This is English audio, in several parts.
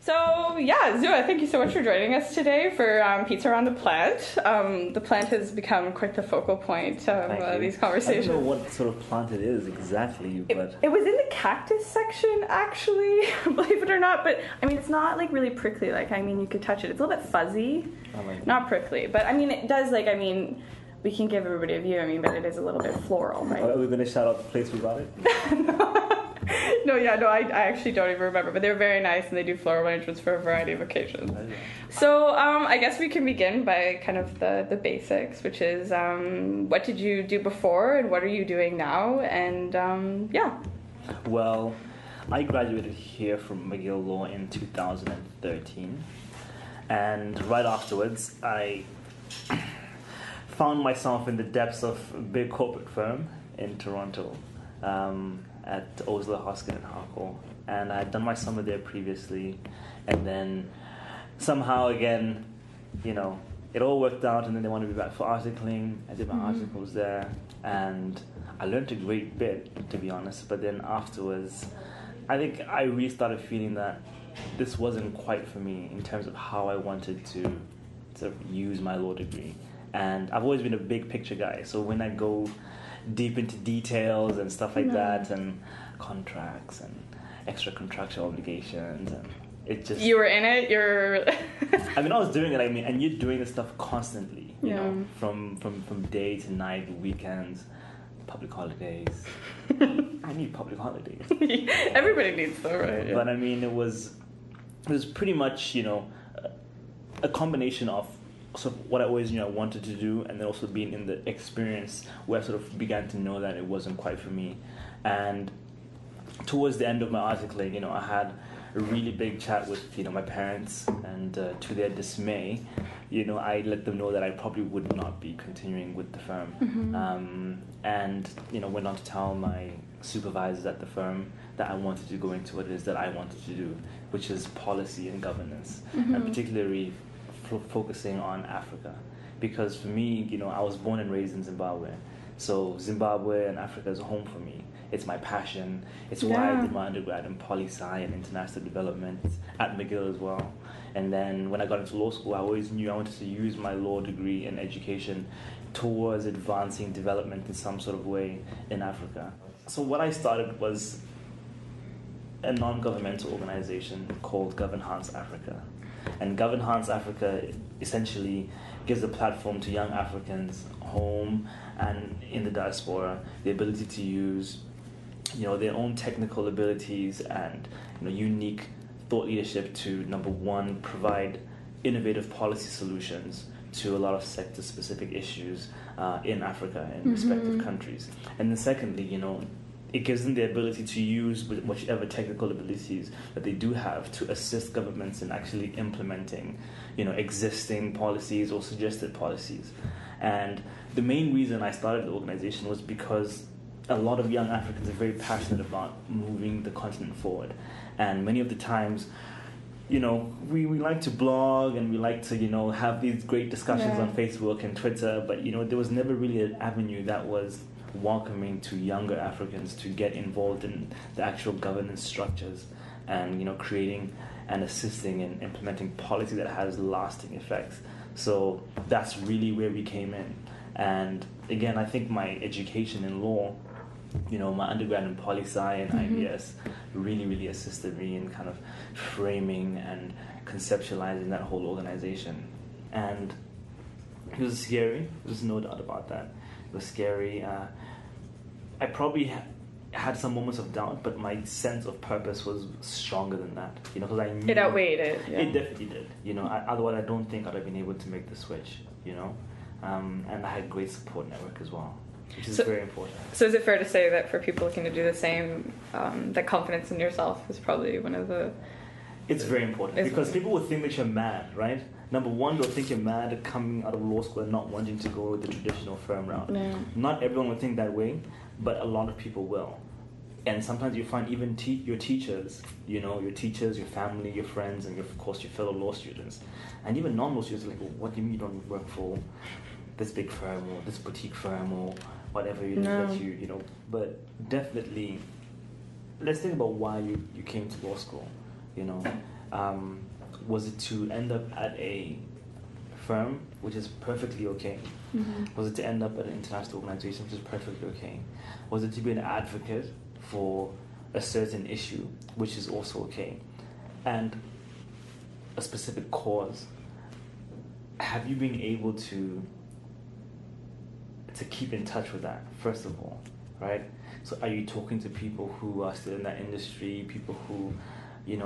So yeah, Zuwa, thank you so much for joining us today for Pizza Around the Plant. The plant has become quite the focal point of these conversations. I don't know what sort of plant it is exactly, but... It was in the cactus section, actually, believe it or not, but I mean, it's not like really prickly, like, I mean, you could touch it. It's a little bit fuzzy, not prickly, but I mean, it does, like, I mean, we can give everybody a view, I mean, but it is a little bit floral, right? Are we going to shout out the place we got it? I actually don't even remember, but they're very nice and they do floral arrangements for a variety of occasions. So I guess we can begin by kind of the basics, which is what did you do before and what are you doing now? And Well, I graduated here from McGill Law in 2013, and right afterwards I found myself in the depths of a big corporate firm in Toronto. At Osler, Hoskin and Harcourt, and I had done my summer there previously, and then somehow again, you know, it all worked out, and then they wanted me back for articling. I did my articles there, and I learned a great bit, to be honest, but then afterwards, I think I really started feeling that this wasn't quite for me in terms of how I wanted to sort of use my law degree, and I've always been a big picture guy, so when I go deep into details and stuff like that, and contracts and extra contractual obligations, and it just... You were in it, you're... I mean, I was doing it, and you're doing this stuff constantly, you know, from day to night, weekends, public holidays. I need public holidays. Everybody needs them, right? Yeah. But I mean, it was pretty much, you know, a combination of sort of what I always knew I wanted to do, and then also being in the experience where I sort of began to know that it wasn't quite for me. And towards the end of my articling, you know, I had a really big chat with, you know, my parents, and to their dismay, you know, I let them know that I probably would not be continuing with the firm. And, you know, went on to tell my supervisors at the firm that I wanted to go into what it is that I wanted to do, which is policy and governance, and particularly focusing on Africa, because for me, you know, I was born and raised in Zimbabwe, so Zimbabwe and Africa is a home for me. It's my passion. It's why I did my undergrad in poli-sci and international development at McGill as well. And then when I got into law school, I always knew I wanted to use my law degree and education towards advancing development in some sort of way in Africa. So what I started was a non-governmental organization called Governance Africa. And Governance Africa essentially gives a platform to young Africans home and in the diaspora the ability to use, you know, their own technical abilities and, you know, unique thought leadership to, number one, provide innovative policy solutions to a lot of sector-specific issues in Africa and respective countries. And then secondly, you know, it gives them the ability to use whichever technical abilities that they do have to assist governments in actually implementing, you know, existing policies or suggested policies. And the main reason I started the organization was because a lot of young Africans are very passionate about moving the continent forward. And many of the times, you know, we like to blog and we like to, you know, have these great discussions on Facebook and Twitter, but, you know, there was never really an avenue that was welcoming to younger Africans to get involved in the actual governance structures and, you know, creating and assisting in implementing policy that has lasting effects. So that's really where we came in. And again, I think my education in law, you know, my undergrad in poli-sci and IBS really assisted me in kind of framing and conceptualizing that whole organization. And it was scary, there's no doubt about that. It was scary. I probably had some moments of doubt, but my sense of purpose was stronger than that. You know, because I knew it outweighed it. Yeah. It definitely did. You know, otherwise I don't think I'd have been able to make the switch. You know, and I had a great support network as well, which is very important. So is it fair to say that for people looking to do the same, that confidence in yourself is probably one of the... It's very important because people would think that you're mad, right? Number one, they'll think you're mad coming out of law school and not wanting to go the traditional firm route. No. Not everyone will think that way, but a lot of people will. And sometimes you find even your teachers, you know, your teachers, your family, your friends, and of course your fellow law students. And even non-law students are like, well, what do you mean you don't work for this big firm or this boutique firm or whatever it is that you know. But definitely, let's think about why you came to law school, you know. Was it to end up at a firm, which is perfectly okay? Was it to end up at an international organization, which is perfectly okay? Was it to be an advocate for a certain issue, which is also okay? And a specific cause. Have you been able to keep in touch with that, first of all, right? So are you talking to people who are still in that industry, people who,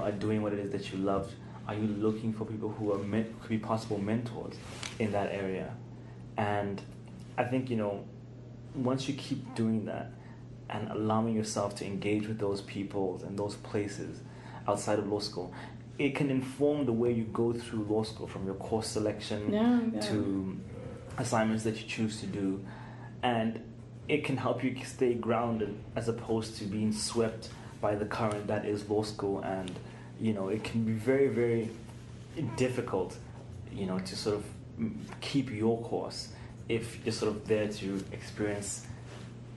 are doing what it is that you love? Are you looking for people who are could be possible mentors in that area? And I think, once you keep doing that and allowing yourself to engage with those people and those places outside of law school, it can inform the way you go through law school, from your course selection to assignments that you choose to do. And it can help you stay grounded as opposed to being swept by the current that is law school. And, it can be very, very difficult, to sort of keep your course if you're sort of there to experience,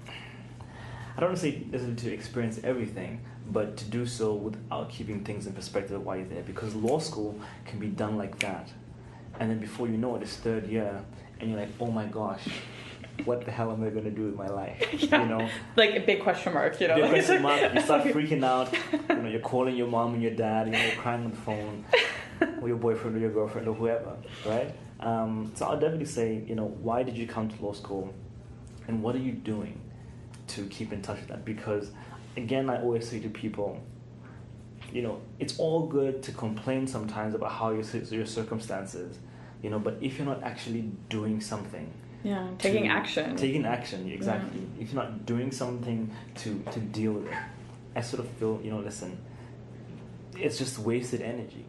I don't want to say to experience everything, but to do so without keeping things in perspective while you're there. Because law school can be done like that. And then before you know it, it's third year, and you're like, oh my gosh, what the hell am I going to do with my life? Like a big question mark, Big question mark. You start freaking out. You're calling your mom and your dad. You're crying on the phone, or your boyfriend or your girlfriend or whoever, right? So I'll definitely say, why did you come to law school, and what are you doing to keep in touch with that? Because, again, I always say to people, it's all good to complain sometimes about how your circumstances, but if you're not actually doing something. Yeah, taking action. Taking action, exactly. Yeah. If you're not doing something to deal with it, I sort of feel, listen, it's just wasted energy.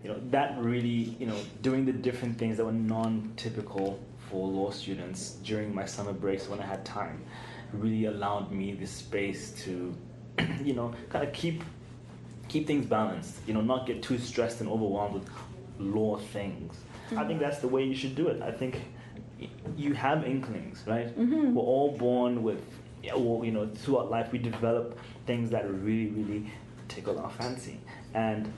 Yeah. That really, doing the different things that were non-typical for law students during my summer breaks when I had time really allowed me the space to, kind of keep things balanced, not get too stressed and overwhelmed with law things. I think that's the way you should do it. I think you have inklings, right? We're all born with, throughout life we develop things that really, really tickle our fancy. And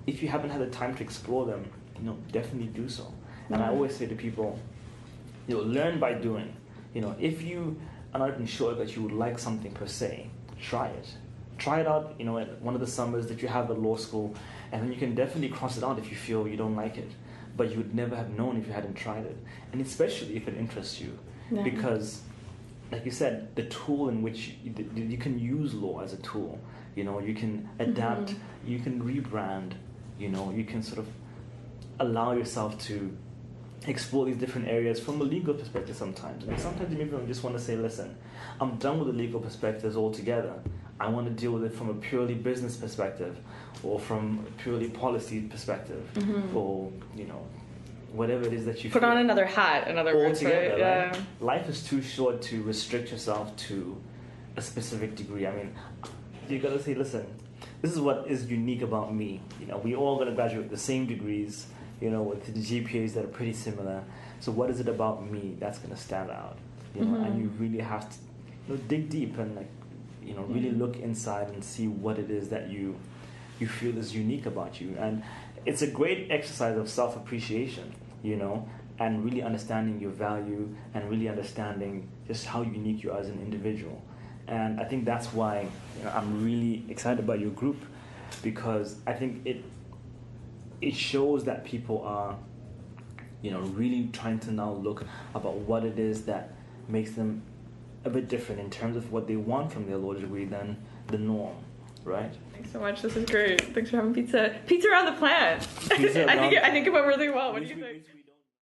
if you haven't had the time to explore them, definitely do so. And I always say to people, learn by doing. If you are not even sure that you would like something per se, try it. Try it out, at one of the summers that you have at law school, and then you can definitely cross it out if you feel you don't like it. But you would never have known if you hadn't tried it. And especially if it interests you. Yeah. Because, like you said, the tool in which you can use law as a tool. You can adapt, you can rebrand, you can sort of allow yourself to explore these different areas from a legal perspective sometimes. I mean, sometimes you maybe just want to say, listen, I'm done with the legal perspectives altogether. I want to deal with it from a purely business perspective, or from a purely policy perspective, or whatever it is that you put on another hat. In other words, right? Right? Yeah. Life is too short to restrict yourself to a specific degree. I mean, you got to say, listen, this is what is unique about me. We all going to graduate with the same degrees, with the GPAs that are pretty similar. So what is it about me that's going to stand out? And you really have to dig deep and really look inside and see what it is that you feel is unique about you. And it's a great exercise of self-appreciation, and really understanding your value and really understanding just how unique you are as an individual. And I think that's why I'm really excited about your group, because I think it shows that people are, really trying to now look about what it is that makes them a bit different in terms of what they want from their law degree than the norm, right? Thanks so much. This is great. Thanks for having pizza. Pizza around the plant. I think it went really well. What do you think?